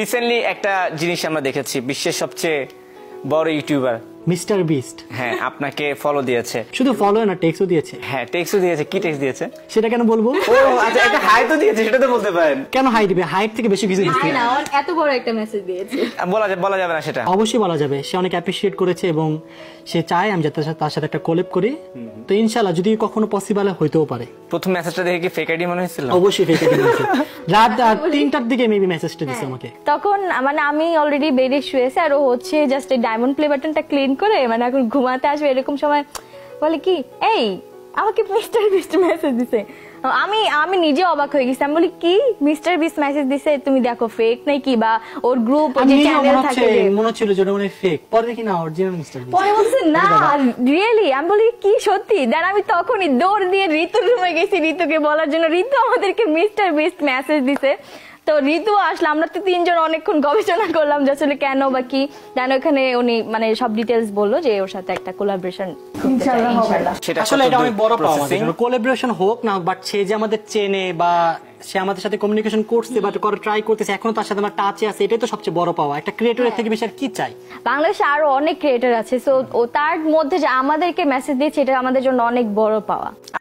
Recently একটা জিনিস আমরা দেখেছি, বিশ্বের সবচেয়ে বড় ইউটিউবার মিস্টার বিস্ট হ্যাঁ আপনাকে ফলো দিয়েছে। শুধু ফলো না, টেক্সটও দিয়েছে। হ্যাঁ টেক্সটও দিয়েছে। কি টেক্সট দিয়েছে সেটা কেন বলবো? ও আচ্ছা, একটা হাই তো দিয়েছে, সেটা তো বলতে পারেন। কেন হাই দিবে? হাইট থেকে বেশি কিছু দিচ্ছে না, এত বড় একটা মেসেজ দিয়েছে। বলা যাবে না সেটা। অবশ্যই বলা যাবে। সে অনেক অ্যাপ্রিশিয়েট করেছে এবং সে চায় আমি যাতে তার সাথে একটা কোলাব করি। তো ইনশাআল্লাহ যদি কখনো পসিবল হইতেও পারে। প্রথম মেসেজটা দেখে কি ফেক আইডি মনে হয়েছিল? অবশ্যই ফেক আইডি দিয়েছে। রাত 3টার দিকে মেবি মেসেজটা দিছে আমাকে। তখন মানে আমি অলরেডি বেডে শুয়েছি আর ও হচ্ছে জাস্ট এই ডায়মন্ড প্লে বাটনটা ক্লিন করে মানে এখন ঘুমাতে আসবে এরকম সময় বলে কি এই আমাকে মিস্টার বিস্ট মেসেজ দিছে। আমি নিজে অবাক হয়ে গেছি। আমি বলি কি মিস্টার বিস্ট মেসেজ দিছে, তুমি দেখো ফেক নাকি বা ওর গ্রুপ যে চ্যানেল থাকে মনে হচ্ছিল যে ওটা মানে ফেক, পরে দেখি না অরিজিনাল মিস্টার বিস্ট। পরে বলছে না রিয়েলি। আমি বলি কি সত্যি? দেন আমি তখনই দৌড় দিয়ে ঋতুর রুমে গেছি ঋতুকে বলার জন্য। ঋতু আমাদেরকে মিস্টার বিস্ট মেসেজ দিছে। তো ঋতু আসলে আমরা তো তিনজন অনেকক্ষণ গবেষণা করলাম যে আসলে কেন বা কি। দেন ওখানে উনি মানে সব ডিটেলস বললো যে ওর সাথে একটা কোলাবোরেশন ইনশাআল্লাহ হবে। সেটা আসলে এটা অনেক বড় পাওয়া আমাদের জন্য। কোলাবোরেশন হোক না, বাট সে যে আমাদের চেনে বা সে আমাদের সাথে কমিউনিকেশন করছে বা করে ট্রাই করতেছে, এখনো তার সাথে আমার টাচে আছে, এটাই তো সবচেয়ে বড় পাওয়া। একটা ক্রিয়েটরের থেকে বেশি আর কি চাই? বাংলাদেশে আরো অনেক ক্রিয়েটর আছে, সো ও তার মধ্যে যে আমাদেরকে মেসেজ দিয়েছে এটা আমাদের জন্য অনেক বড় পাওয়া।